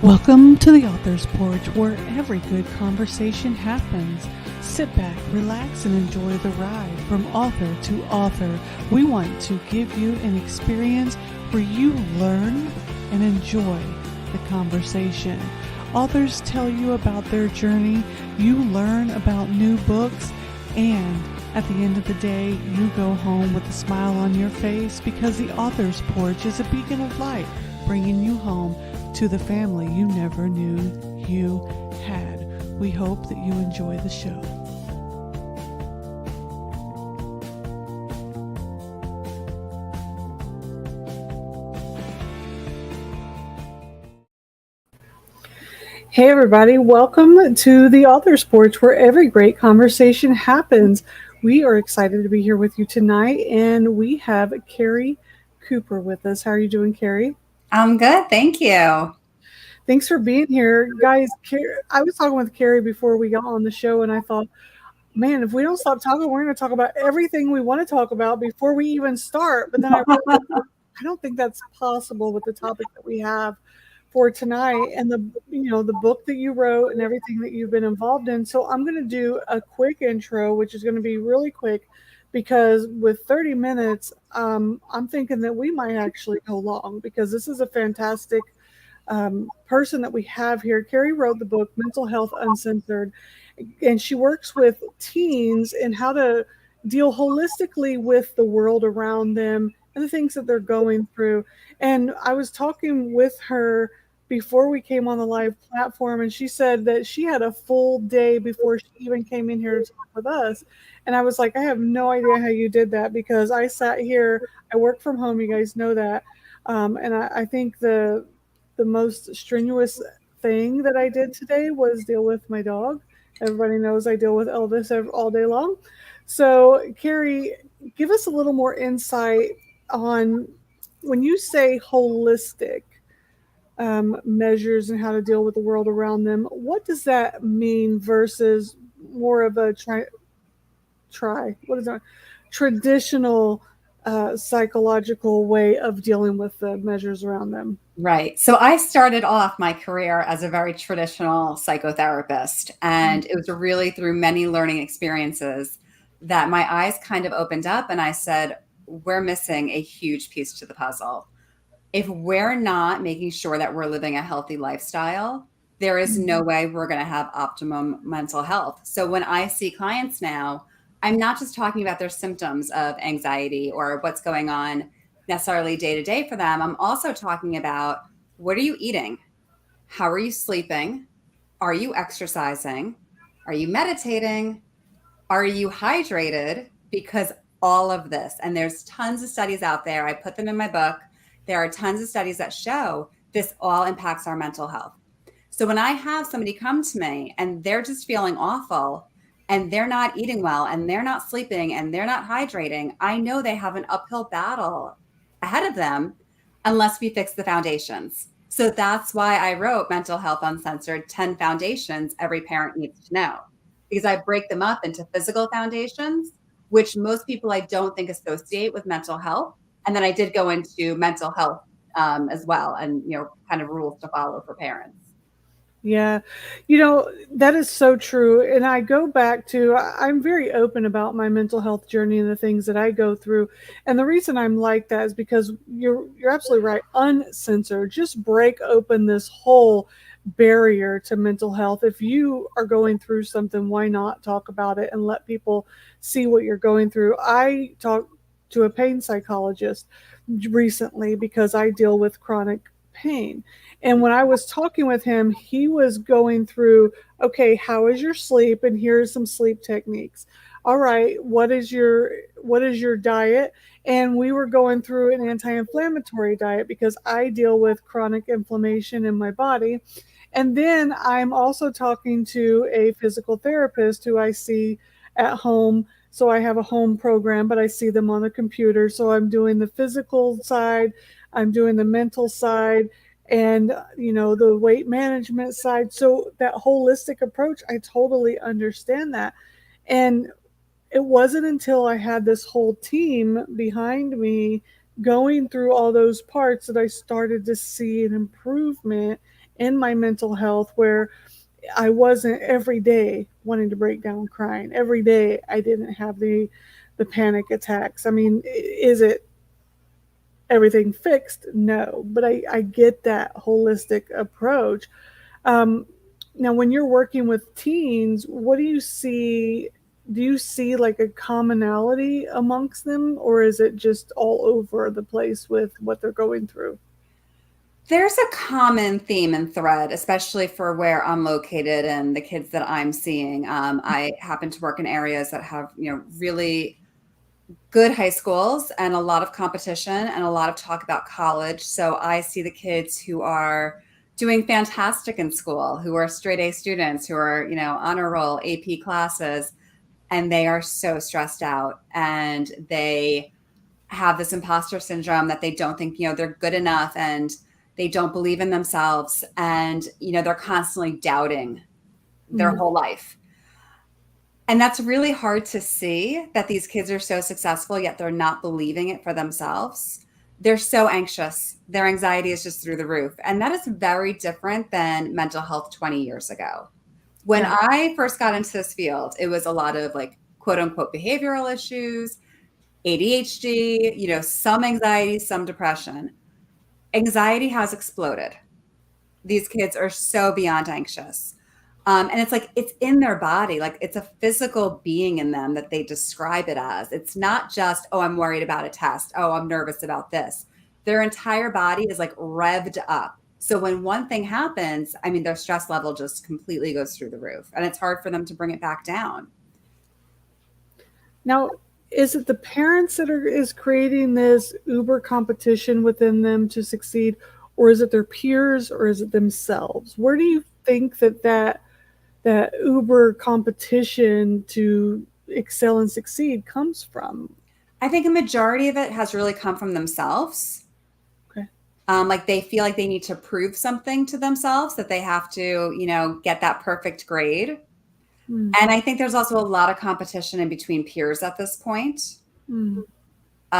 Welcome to the Author's Porch, where every good conversation happens. Sit back, relax, and enjoy the ride from author to author. We want to give you an experience where you learn and enjoy the conversation. Authors tell you about their journey, you learn about new books, and at the end of the day, you go home with a smile on your face because the Author's Porch is a beacon of light, bringing you home to the family you never knew you had. We hope that you enjoy the show. Hey everybody, welcome to the Author's Porch, where every great conversation happens. We are excited to be here with you tonight, and we have Keri Cooper with us. How are you doing, Keri? I'm good, thank you. Thanks for being here. Guys, I was talking with Keri before we got on the show, and I thought, man, if we don't stop talking, we're going to talk about everything we want to talk about before we even start. But then I realized, I don't think that's possible with the topic that we have for tonight and the book that you wrote and everything that you've been involved in. So I'm going to do a quick intro, which is going to be really quick because with 30 minutes, I'm thinking that we might actually go long because this is a fantastic person that we have here. Keri wrote the book Mental Health Uncensored, and she works with teens and how to deal holistically with the world around them and the things that they're going through. And I was talking with her before we came on the live platform, and she said that she had a full day before she even came in here to talk with us. And I was like, I have no idea how you did that because I sat here, I work from home, you guys know that. And I think the most strenuous thing that I did today was deal with my dog. Everybody knows I deal with Elvis all day long. So, Keri, give us a little more insight on when you say holistic measures and how to deal with the world around them. What does that mean versus more of a what is that? Traditional psychological way of dealing with the measures around them? Right. So I started off my career as a very traditional psychotherapist, and it was really through many learning experiences that my eyes kind of opened up and I said, we're missing a huge piece to the puzzle. If we're not making sure that we're living a healthy lifestyle, there is no way we're going to have optimum mental health. So when I see clients now, I'm not just talking about their symptoms of anxiety or what's going on necessarily day to day for them. I'm also talking about, what are you eating? How are you sleeping? Are you exercising? Are you meditating? Are you hydrated? Because all of this, and there's tons of studies out there, I put them in my book. There are tons of studies that show this all impacts our mental health. So when I have somebody come to me and they're just feeling awful and they're not eating well and they're not sleeping and they're not hydrating, I know they have an uphill battle ahead of them unless we fix the foundations. So that's why I wrote Mental Health Uncensored, 10 foundations every parent needs to know, because I break them up into physical foundations, which most people I don't think associate with mental health. And then I did go into mental health as well, and kind of rules to follow for parents. Yeah, that is so true. And I go back to, I'm very open about my mental health journey and the things that I go through. And the reason I'm like that is because you're absolutely right. Uncensored, just break open this whole barrier to mental health. If you are going through something, why not talk about it and let people see what you're going through? I talked to a pain psychologist recently because I deal with chronic pain. And when I was talking with him, he was going through, okay, how is your sleep? And here's some sleep techniques. All right, what is your diet? And we were going through an anti-inflammatory diet because I deal with chronic inflammation in my body. And then I'm also talking to a physical therapist who I see at home. So I have a home program, but I see them on the computer. So I'm doing the physical side, I'm doing the mental side, and the weight management side. So that holistic approach, I totally understand that. And it wasn't until I had this whole team behind me going through all those parts that I started to see an improvement in my mental health where I wasn't every day wanting to break down crying. Every day I didn't have the panic attacks. I mean, is it everything fixed? No, but I get that holistic approach. Um, Now, when you're working with teens, what do you see? Do you see like a commonality amongst them, or is it just all over the place with what they're going through? There's a common theme and thread, especially for where I'm located and the kids that I'm seeing. I happen to work in areas that have, really good high schools and a lot of competition and a lot of talk about college. So I see the kids who are doing fantastic in school, who are straight A students, who are, honor roll, AP classes, and they are so stressed out and they have this imposter syndrome that they don't think, they're good enough and they don't believe in themselves and, they're constantly doubting their Mm, whole life. And that's really hard to see that these kids are so successful, yet they're not believing it for themselves. They're so anxious. Their anxiety is just through the roof. And that is very different than mental health 20 years ago. When yeah. I first got into this field, it was a lot of like quote unquote behavioral issues, ADHD, some anxiety, some depression. Anxiety has exploded. These kids are so beyond anxious. And it's like it's in their body, like it's a physical being in them that they describe it as. It's not just, oh, I'm worried about a test. Oh, I'm nervous about this. Their entire body is like revved up. So when one thing happens, I mean, their stress level just completely goes through the roof and it's hard for them to bring it back down. Now, is it the parents that are is creating this uber competition within them to succeed, or is it their peers, or is it themselves? Where do you think that uber competition to excel and succeed comes from? I think a majority of it has really come from themselves. Okay. Like they feel like they need to prove something to themselves, that they have to, get that perfect grade. Mm, And I think there's also a lot of competition in between peers at this point, mm,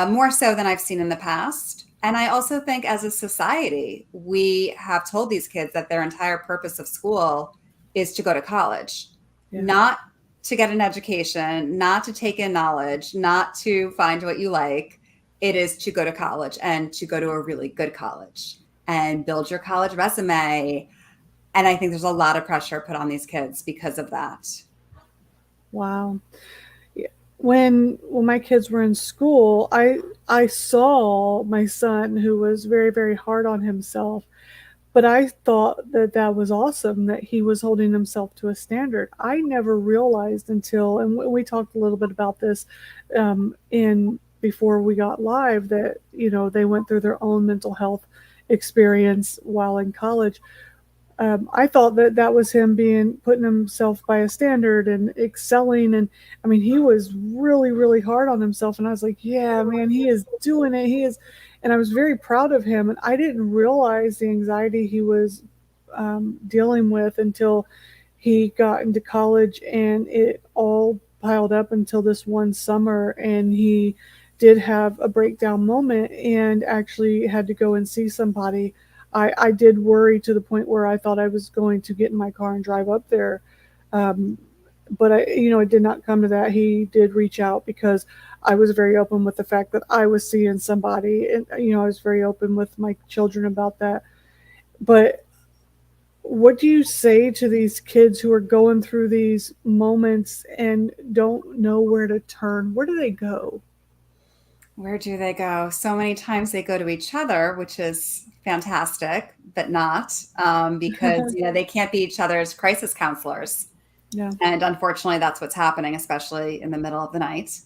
more so than I've seen in the past. And I also think as a society, we have told these kids that their entire purpose of school is to go to college, yeah. not to get an education, not to take in knowledge, not to find what you like. It is to go to college and to go to a really good college and build your college resume. And I think there's a lot of pressure put on these kids because of that. Wow. Yeah. When my kids were in school, I saw my son who was very very hard on himself, but I thought that that was awesome that he was holding himself to a standard. I never realized until, and we talked a little bit about this in before we got live, that they went through their own mental health experience while in college. I thought that that was him being putting himself by a standard and excelling, and I mean he was really really hard on himself, and I was like, yeah, man, he is doing it. He is, and I was very proud of him, and I didn't realize the anxiety he was dealing with until he got into college, and it all piled up until this one summer, and he did have a breakdown moment and actually had to go and see somebody. I did worry to the point where I thought I was going to get in my car and drive up there. Um, but it did not come to that. He did reach out because I was very open with the fact that I was seeing somebody, and I was very open with my children about that. But what do you say to these kids who are going through these moments and don't know where to turn? Where do they go? Where do they go? So many times they go to each other, which is fantastic, but not because they can't be each other's crisis counselors. Yeah. And unfortunately, that's what's happening, especially in the middle of the night.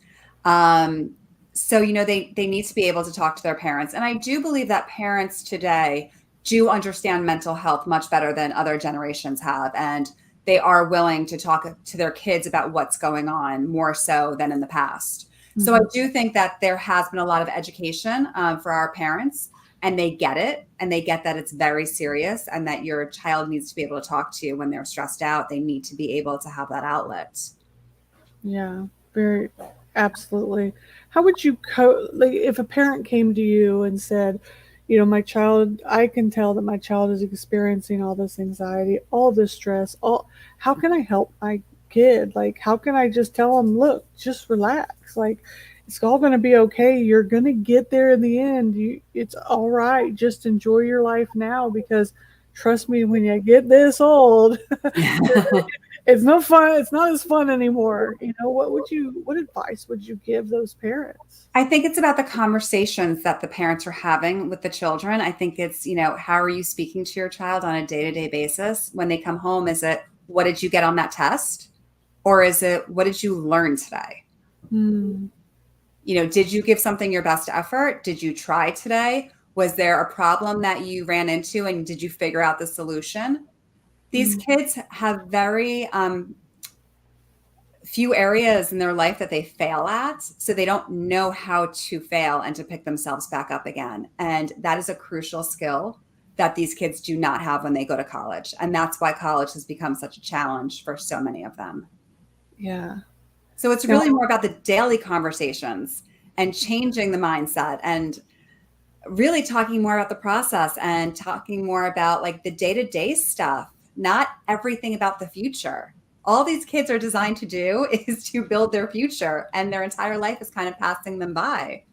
Um, so they need to be able to talk to their parents, and I do believe that parents today do understand mental health much better than other generations have, and they are willing to talk to their kids about what's going on more so than in the past. So I Mm-hmm. do think that there has been a lot of education for our parents, and they get it, and they get that it's very serious and that your child needs to be able to talk to you when they're stressed out. They need to be able to have that outlet. Yeah, very absolutely. How would you like if a parent came to you and said, my child, I can tell that my child is experiencing all this anxiety, all this stress, how can I help my kid? Like, how can I just tell them, look, just relax. Like, it's all going to be okay. You're going to get there in the end. It's all right. Just enjoy your life now, because trust me, when you get this old, it's no fun. It's not as fun anymore. What advice would you give those parents? I think it's about the conversations that the parents are having with the children. I think it's, how are you speaking to your child on a day to day basis? When they come home, is it, what did you get on that test? Or is it, what did you learn today? Hmm. Did you give something your best effort? Did you try today? Was there a problem that you ran into and did you figure out the solution? These Hmm. kids have very few areas in their life that they fail at. So they don't know how to fail and to pick themselves back up again. And that is a crucial skill that these kids do not have when they go to college. And that's why college has become such a challenge for so many of them. Yeah. So it's Now, really more about the daily conversations and changing the mindset and really talking more about the process and talking more about like the day-to-day stuff, not everything about the future. All these kids are designed to do is to build their future, and their entire life is kind of passing them by.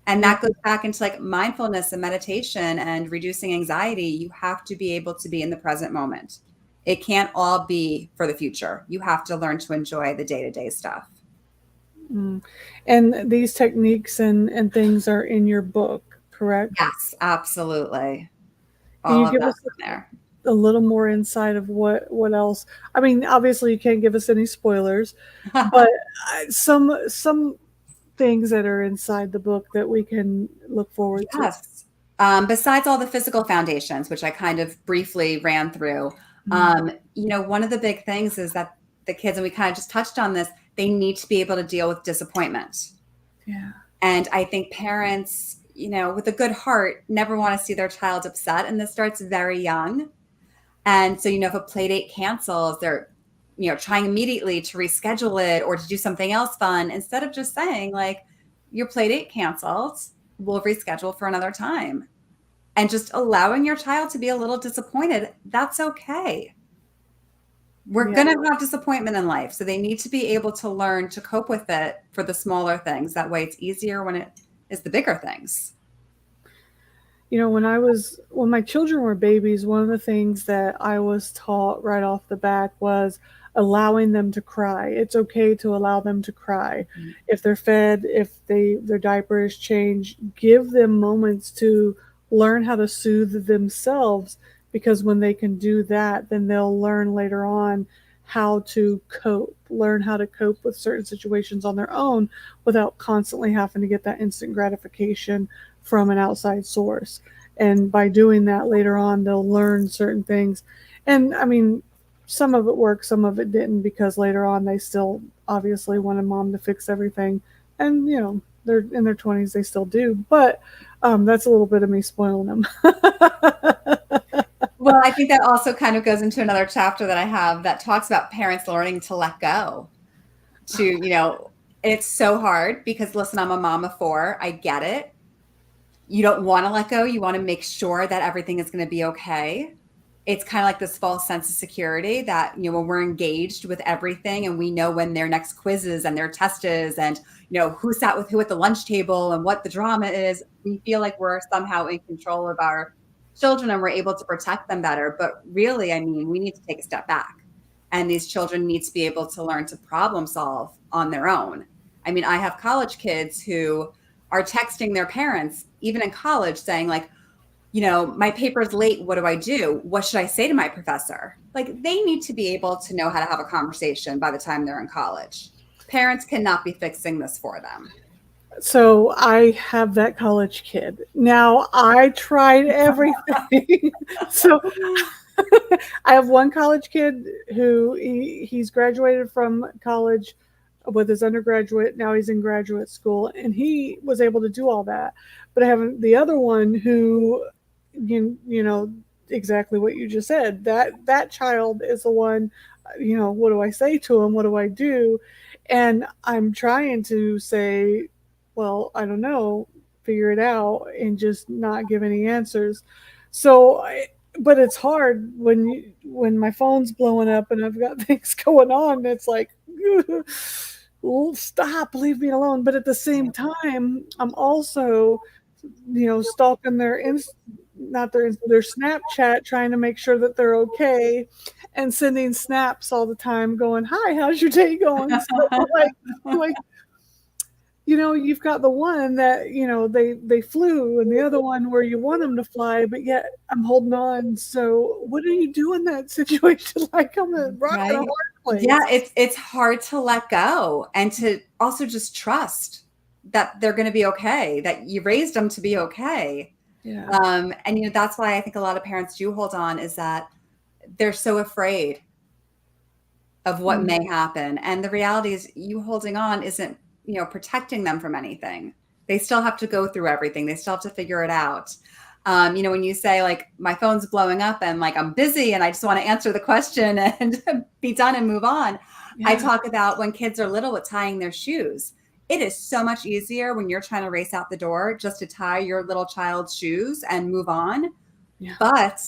And yeah. that goes back into like mindfulness and meditation and reducing anxiety. You have to be able to be in the present moment. It can't all be for the future. You have to learn to enjoy the day-to-day stuff. Mm. And these techniques and things are in your book, correct? Yes, absolutely. Can All you of give us that's in there. a little more insight of what else? I mean, obviously you can't give us any spoilers, but some things that are inside the book that we can look forward to. Yes. Besides all the physical foundations, which I kind of briefly ran through, Mm. one of the big things is that the kids, and we kind of just touched on this, they need to be able to deal with disappointment. Yeah. And I think parents, with a good heart, never want to see their child upset. And this starts very young. And so, if a play date cancels, they're, trying immediately to reschedule it or to do something else fun instead of just saying, like, your play date canceled, we'll reschedule for another time. And just allowing your child to be a little disappointed, that's okay. We're Yeah. going to have disappointment in life. So they need to be able to learn to cope with it for the smaller things. That way it's easier when it is the bigger things. When my children were babies, one of the things that I was taught right off the bat was allowing them to cry. It's okay to allow them to cry. If they're fed, if their diaper is changed, give them moments to learn how to soothe themselves, because when they can do that, then they'll learn later on how to cope, learn how to cope with certain situations on their own without constantly having to get that instant gratification from an outside source. And by doing that later on, they'll learn certain things. And I mean, some of it worked, some of it didn't, because later on they still obviously wanted mom to fix everything. And, they're in their 20s, they still do. But that's a little bit of me spoiling them. Well, I think that also kind of goes into another chapter that I have that talks about parents learning to let go. It's so hard because listen, I'm a mom of four. I get it. You don't want to let go. You want to make sure that everything is going to be okay. It's kind of like this false sense of security that, when we're engaged with everything and we know when their next quiz is and their test is and, who sat with who at the lunch table and what the drama is, we feel like we're somehow in control of our children and we're able to protect them better. But really, I mean, we need to take a step back. And these children need to be able to learn to problem solve on their own. I mean, I have college kids who are texting their parents, even in college, saying, like, my paper's late. What do I do? What should I say to my professor? Like, they need to be able to know how to have a conversation by the time they're in college. Parents cannot be fixing this for them. So I have that college kid. Now I tried everything. So I have one college kid who he's graduated from college with his undergraduate. Now he's in graduate school, and he was able to do all that. But I have the other one who, you know, exactly what you just said. That child is the one. What do I say to him? What do I do? And I'm trying to say, well, I don't know, figure it out and just not give any answers. So, but it's hard when my phone's blowing up and I've got things going on. It's like, well, stop, leave me alone. But at the same time, I'm also, stalking not their Snapchat, trying to make sure that they're okay, and sending snaps all the time, going, "Hi, how's your day going?" So like, you've got the one that they flew, and the other one where you want them to fly, but yet I'm holding on. So what do you do in that situation? Like I'm a rock in a Right. hard place. Yeah, it's hard to let go and to also just trust that they're going to be okay, that you raised them to be okay. Yeah. And that's why I think a lot of parents do hold on, is that they're so afraid of what may happen. And the reality is, you holding on isn't, protecting them from anything. They still have to go through everything. They still have to figure it out. When you say like, my phone's blowing up and like, I'm busy and I just want to answer the question and be done and move on. Yeah. I talk about when kids are little with tying their shoes. It is so much easier when you're trying to race out the door just to tie your little child's shoes and move on. Yeah. But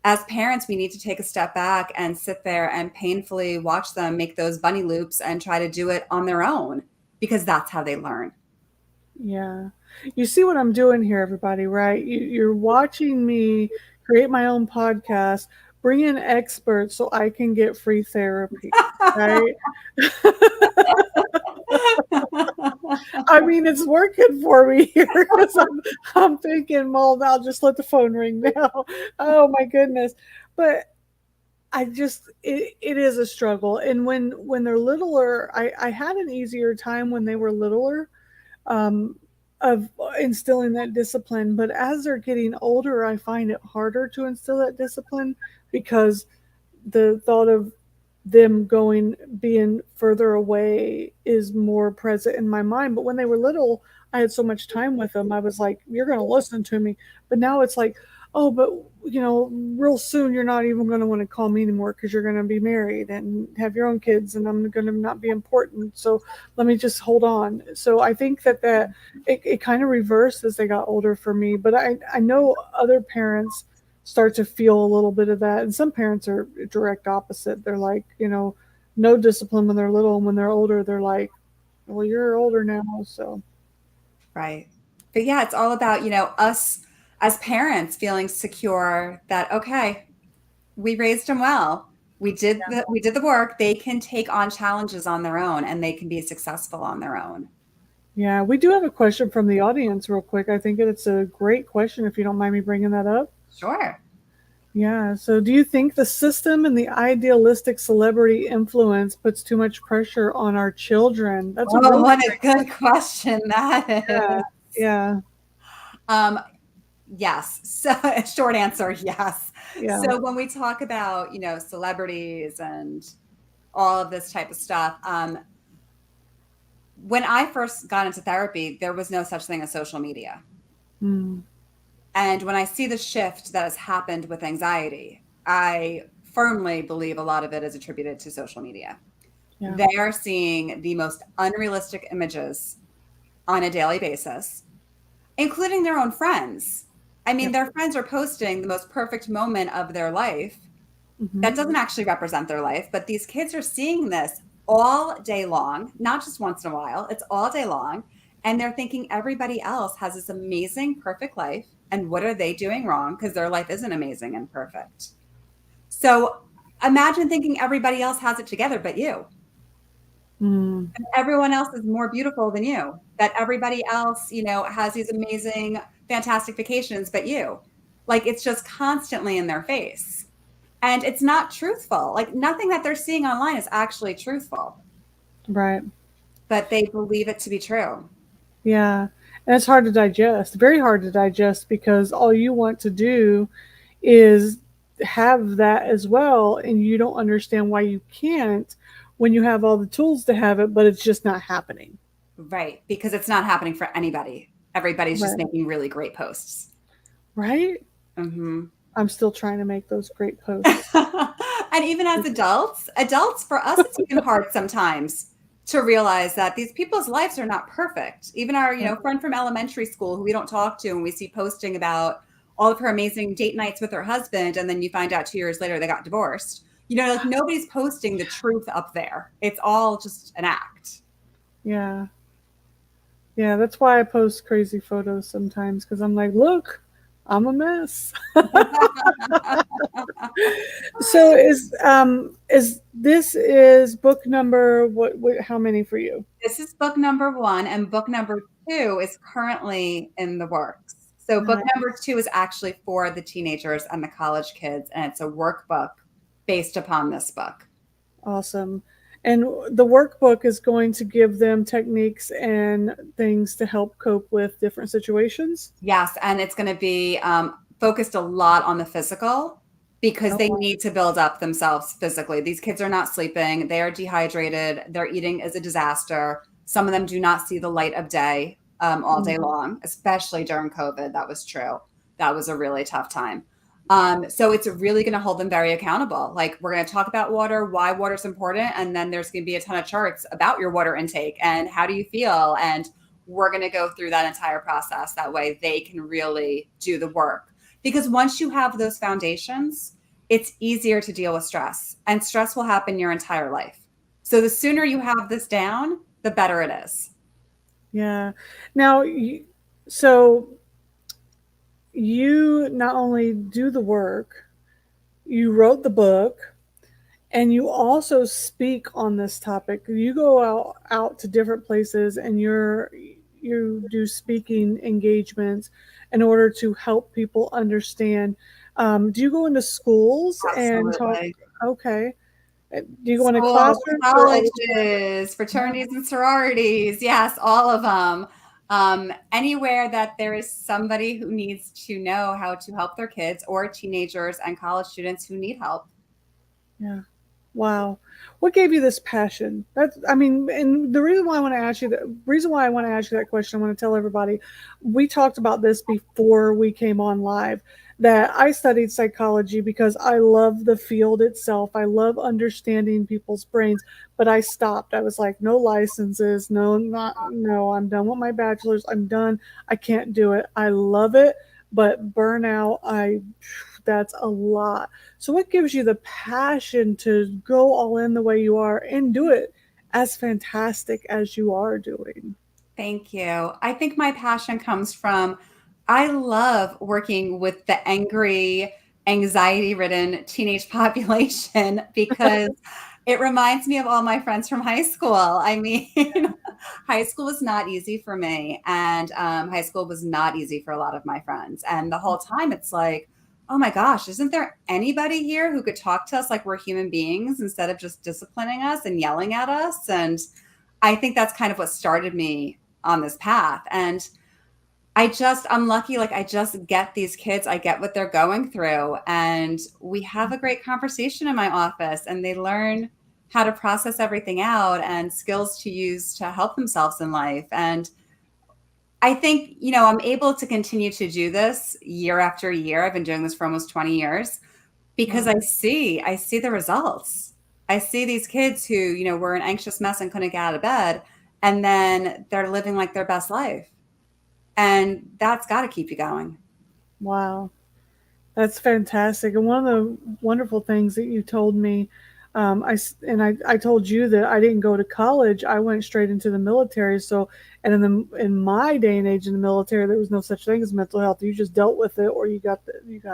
as parents, we need to take a step back and sit there and painfully watch them make those bunny loops and try to do it on their own, because that's how they learn. Yeah. You see what I'm doing here, everybody, right? You're watching me create my own podcast, bring in experts so I can get free therapy, right? I mean, it's working for me here because I'm thinking, well, I'll just let the phone ring now. Oh my goodness. But it is a struggle. And when they're littler, I had an easier time when they were littler, um, of instilling that discipline. But as they're getting older, I find it harder to instill that discipline because the thought of them being further away is more present in my mind. But when they were little, I had so much time with them. I was like, you're going to listen to me. But now it's like, oh, but real soon you're not even going to want to call me anymore because you're going to be married and have your own kids, and I'm going to not be important. So let me just hold on. So I think that it kind of reversed as they got older for me. But I know other parents start to feel a little bit of that, and some parents are direct opposite. They're like, no discipline when they're little, and when they're older, they're like, well, you're older now, so. Right. But yeah, it's all about, us as parents feeling secure that, okay, we raised them well. We did the work. They can take on challenges on their own and they can be successful on their own. Yeah, we do have a question from the audience real quick. I think it's a great question if you don't mind me bringing that up. Sure. Yeah. So do you think the system and the idealistic celebrity influence puts too much pressure on our children? That's what a good question that is. Yeah. Yes. So short answer, yes. Yeah. So when we talk about, celebrities and all of this type of stuff, when I first got into therapy, there was no such thing as social media. Mm. And when I see the shift that has happened with anxiety, I firmly believe a lot of it is attributed to social media. Yeah. They are seeing the most unrealistic images on a daily basis, including their own friends. I mean, their friends are posting the most perfect moment of their life. Mm-hmm. That doesn't actually represent their life, but these kids are seeing this all day long, not just once in a while. It's all day long. And they're thinking everybody else has this amazing, perfect life. And what are they doing wrong? Because their life isn't amazing and perfect. So imagine thinking everybody else has it together but you. And everyone else is more beautiful than you. That everybody else, has these amazing, fantastic vacations but you. Like, it's just constantly in their face. And it's not truthful. Like, nothing that they're seeing online is actually truthful. Right. But they believe it to be true. Yeah. And it's hard to digest, very hard to digest, because all you want to do is have that as well. And you don't understand why you can't when you have all the tools to have it, but it's just not happening. Right. Because it's not happening for anybody. Everybody's just making really great posts. Right? Mm-hmm. I'm still trying to make those great posts. And even as adults, for us, it's even hard sometimes to realize that these people's lives are not perfect. Even our, friend from elementary school who we don't talk to and we see posting about all of her amazing date nights with her husband, and then you find out 2 years later they got divorced. Like nobody's posting the truth up there. It's all just an act. Yeah. Yeah, that's why I post crazy photos sometimes because I'm like, look, I'm a mess. So is this is book number what how many for you? This is book number 1, and book number 2 is currently in the works. So book number 2 is actually for the teenagers and the college kids, and it's a workbook based upon this book. Awesome. And the workbook is going to give them techniques and things to help cope with different situations. Yes, and it's going to be focused a lot on the physical because they Oh, need to build up themselves physically. These kids are not sleeping. They are dehydrated. Their eating is a disaster. Some of them do not see the light of day all day long, especially during COVID. That was true. That was a really tough time. So it's really going to hold them very accountable. Like we're going to talk about water, why water is important, and then there's going to be a ton of charts about your water intake and how do you feel, and we're going to go through that entire process. That way they can really do the work. Because once you have those foundations, it's easier to deal with stress, and stress will happen your entire life. So the sooner you have this down, the better it is. yeah. Now, so you not only do the work, you wrote the book, and you also speak on this topic. You go out to different places and you do speaking engagements in order to help people understand. Do you go into schools and talk? Absolutely. Okay. Do you go into Schools, classrooms or other? colleges, fraternities and sororities. Yes, all of them. Anywhere that there is somebody who needs to know how to help their kids, or teenagers and college students who need help. Yeah. Wow. What gave you this passion? That's, I mean, and the reason why I want to ask you that reason why I want to ask you that question, I want to tell everybody, we talked about this before we came on live, that I studied psychology because I love the field itself. I love understanding people's brains, but I stopped. I was like, no licenses, no, I'm done with my bachelor's. I'm done. I can't do it. I love it, but burnout, that's a lot. So, what gives you the passion to go all in the way you are and do it as fantastic as you are doing? Thank you. I think my passion comes from I love working with the angry, anxiety ridden teenage population because it reminds me of all my friends from high school. I mean, high school was not easy for me, and high school was not easy for a lot of my friends. And the whole time, it's like, oh my gosh, isn't there anybody here who could talk to us like we're human beings instead of just disciplining us and yelling at us? And I think that's kind of what started me on this path. And I'm lucky, like I just get these kids, I get what they're going through, and we have a great conversation in my office, and they learn how to process everything out and skills to use to help themselves in life. And I think, I'm able to continue to do this year after year. I've been doing this for almost 20 years because Wow. I see the results. I see these kids who, were an anxious mess and couldn't get out of bed, and then they're living like their best life. And that's got to keep you going. Wow. That's fantastic. And one of the wonderful things that you told me, I told you that I didn't go to college. I went straight into the military. So, and in my day and age in the military, there was no such thing as mental health. You just dealt with it, or you got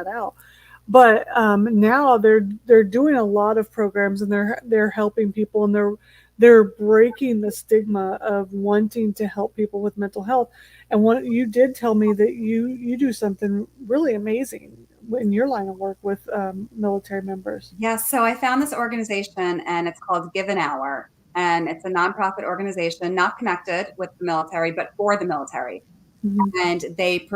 out. But now they're doing a lot of programs, and they're helping people, and they're breaking the stigma of wanting to help people with mental health. And one, you did tell me that you do something really amazing in your line of work with military members. Yes. So I found this organization, and it's called Give an Hour. And it's a nonprofit organization, not connected with the military, but for the military. Mm-hmm. And they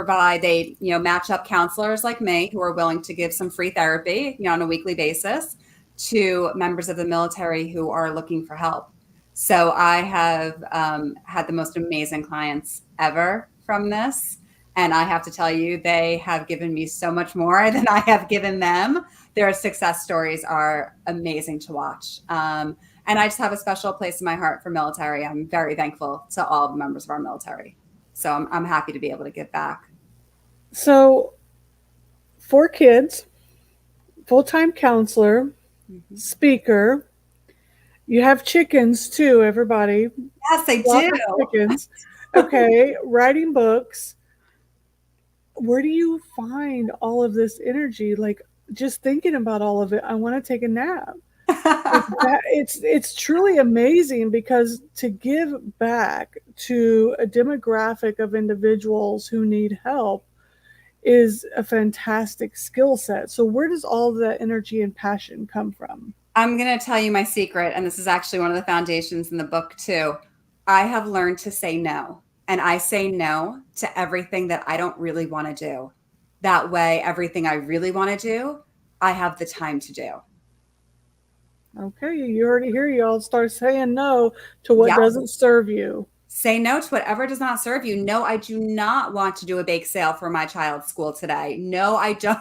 match up counselors like me who are willing to give some free therapy, on a weekly basis to members of the military who are looking for help. So I have had the most amazing clients ever from this. And I have to tell you, they have given me so much more than I have given them. Their success stories are amazing to watch. And I just have a special place in my heart for military. I'm very thankful to all the members of our military. So I'm happy to be able to give back. So, 4 kids, full time counselor, Mhm. speaker. You have chickens too, everybody. Yes, I Flock do. of chickens. Okay, writing books. Where do you find all of this energy? Like, just thinking about all of it, I want to take a nap. Like that, it's truly amazing because to give back to a demographic of individuals who need help is a fantastic skill set. So where does all of that energy and passion come from? I'm going to tell you my secret, and this is actually one of the foundations in the book, too. I have learned to say no, and I say no to everything that I don't really want to do. That way, everything I really want to do, I have the time to do. Okay, you heard it here. Y'all start saying no to what Yeah. doesn't serve you. Say no to whatever does not serve you. No, I do not want to do a bake sale for my child's school today. No, I don't.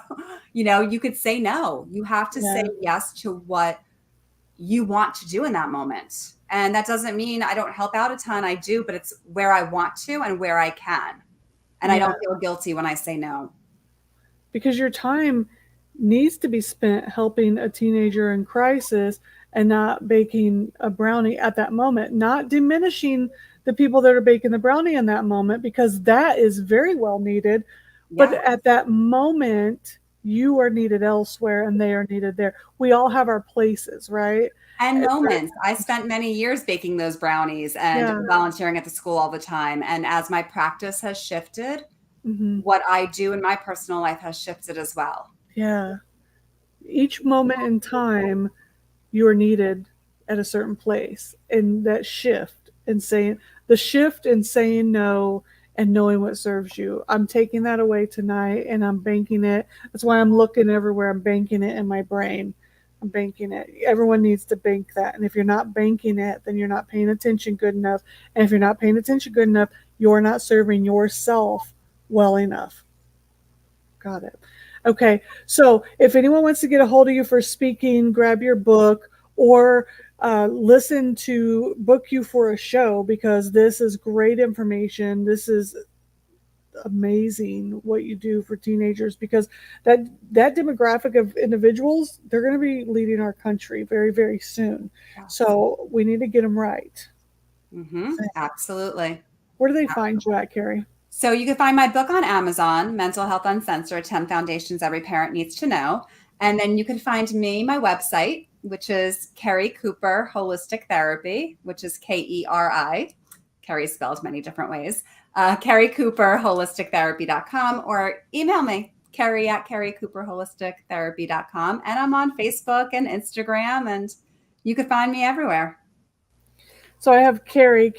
You could say no. You have to say Yeah, yes to what you want to do in that moment. And that doesn't mean I don't help out a ton. I do, but it's where I want to and where I can. And I yeah. don't feel guilty when I say no. Because your time needs to be spent helping a teenager in crisis and not baking a brownie at that moment, not diminishing the people that are baking the brownie in that moment, because that is very well needed. But Yeah. at that moment, you are needed elsewhere and they are needed there. We all have our places, right? And But moments. I spent many years baking those brownies and yeah, volunteering at the school all the time. And as my practice has shifted, hmm, what I do in my personal life has shifted as well. yeah. Each moment in time, you are needed at a certain place. And that shift in saying no and knowing what serves you. I'm taking that away tonight and I'm banking it. That's why I'm looking everywhere. I'm banking it in my brain. I'm banking it. Everyone needs to bank that. And if you're not banking it, then you're not paying attention good enough. And if you're not paying attention good enough, you're not serving yourself well enough. Got it. Okay. So if anyone wants to get a hold of you for speaking, grab your book or listen to book you for a show because this is great information. This is amazing what you do for teenagers because that that demographic of individuals, they're going to be leading our country very, very soon. Yes. So we need to get them right. Absolutely. Where do they find you at, Keri? So you can find my book on Amazon, Mental Health Uncensored, 10 Foundations Every Parent Needs to Know. And then you can find me, my website, which is Keri Cooper Holistic Therapy, which is Keri. Keri is spelled many different ways. Keri Cooper Holistictherapy.com or email me, Keri at KeriCooperHolisticTherapy.com. And I'm on Facebook and Instagram, and you can find me everywhere. So I have Keri,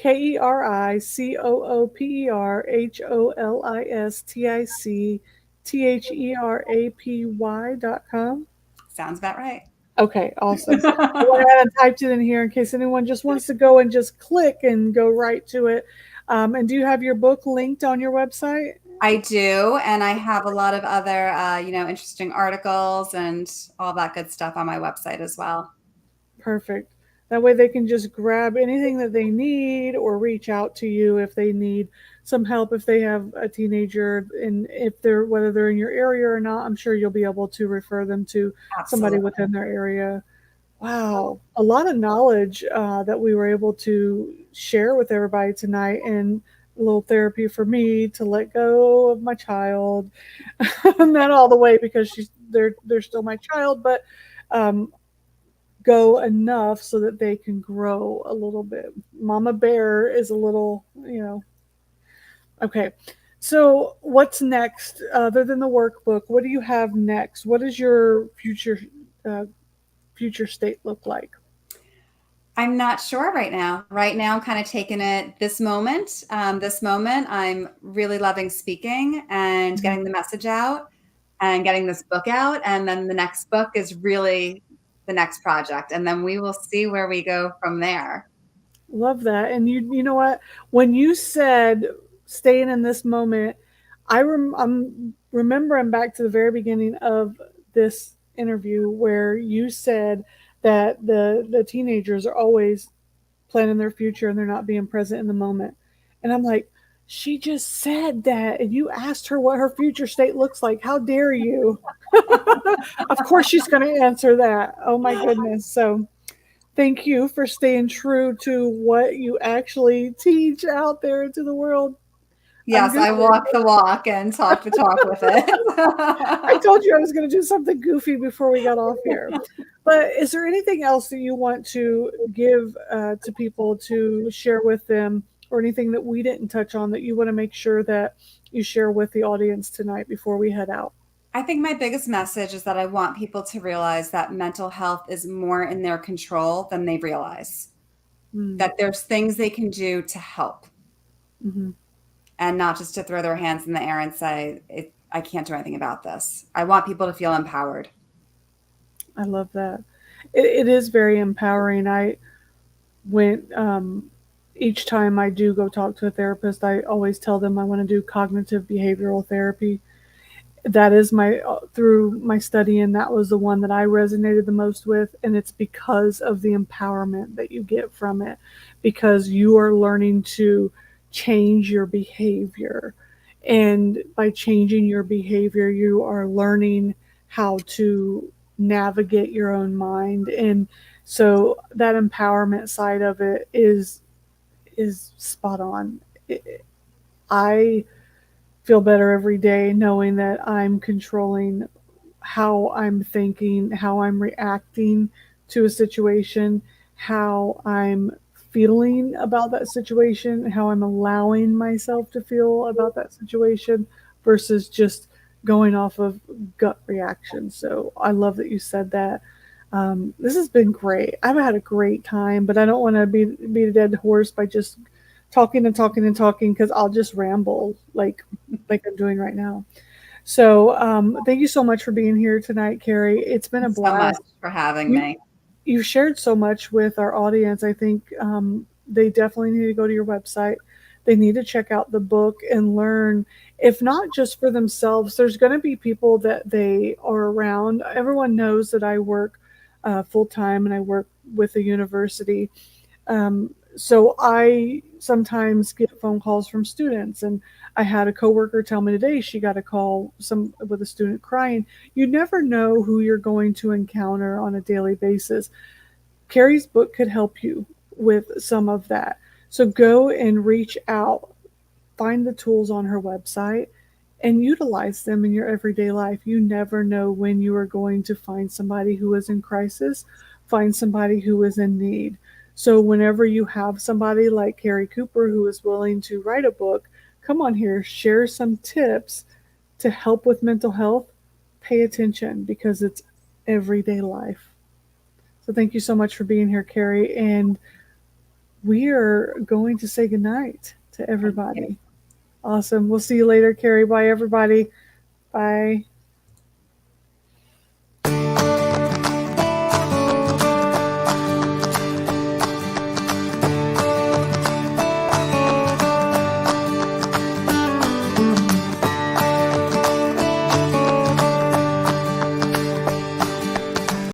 KeriCooperHolisticTherapy.com. Sounds about right. Okay, awesome. I went ahead and typed it in here in case anyone just wants to go and just click and go right to it. And do you have your book linked on your website? I do, and I have a lot of other, interesting articles and all that good stuff on my website as well. Perfect. That way they can just grab anything that they need or reach out to you if they need some help if they have a teenager and if they're whether they're in your area or not, I'm sure you'll be able to refer them to somebody Absolutely. within their area. Wow, a lot of knowledge that we were able to share with everybody tonight, and a little therapy for me to let go of my child, not all the way because they're still my child, but um, go enough so that they can grow a little bit. Mama Bear is a little, okay. So what's next other than the workbook? What do you have next? What does your uh, future state look like? I'm not sure right now. Right now, I'm kind of taking it this moment. This moment, I'm really loving speaking and Mhm. getting the message out and getting this book out. And then the next book is really the next project. And then we will see where we go from there. Love that. And you know what? When you said staying in this moment, I'm remembering back to the very beginning of this interview where you said that the teenagers are always planning their future and they're not being present in the moment. And I'm like, she just said that, and you asked her what her future state looks like. How dare you? Of course, she's going to answer that. Oh my goodness. So, thank you for staying true to what you actually teach out there into the world. I'm Yes, good. I walk the walk and talk the talk with I it. told you I was going to do something goofy before we got off here. But is there anything else that you want to give to people to share with them, or anything that we didn't touch on that you want to make sure that you share with the audience tonight before we head out? I think my biggest message is that I want people to realize that mental health is more in their control than they realize. Mm, That there's things they can do to help mm-hmm. and not just to throw their hands in the air and say, I can't do anything about this. I want people to feel empowered. I love that. It is very empowering. I went each time I do go talk to a therapist, I always tell them I want to do cognitive behavioral therapy. That is my through my study, and that was the one that I resonated the most with, and it's because of the empowerment that you get from it, because you are learning to change your behavior, and by changing your behavior you are learning how to navigate your own mind. And so that empowerment side of it is spot on. I feel better every day knowing that I'm controlling how I'm thinking, how I'm reacting to a situation, how I'm feeling about that situation, how I'm allowing myself to feel about that situation versus just going off of gut reaction. So I love that you said that. This has been great. I've had a great time, but I don't want to beat a dead horse by just talking and talking and talking, because I'll just ramble like I'm doing right now. So thank you so much for being here tonight, Keri. It's been a Thanks so much blast. for having You me. you shared so much with our audience. I think they definitely need to go to your website. They need to check out the book and learn, if not just for themselves. There's going to be people that they are around. Everyone knows that I work full time and I work with a university. So I sometimes get phone calls from students, and I had a coworker tell me today she got a call some with a student crying. You never know who you're going to encounter on a daily basis. Keri's book could help you with some of that. So go and reach out, find the tools on her website, and utilize them in your everyday life. You never know when you are going to find somebody who is in crisis, find somebody who is in need. So, whenever you have somebody like Keri Cooper who is willing to write a book, come on here, share some tips to help with mental health. Pay attention, because it's everyday life. So, thank you so much for being here, Keri. And we are going to say goodnight to Thank you. everybody. Awesome. We'll see you later, Keri. Bye, everybody. Bye.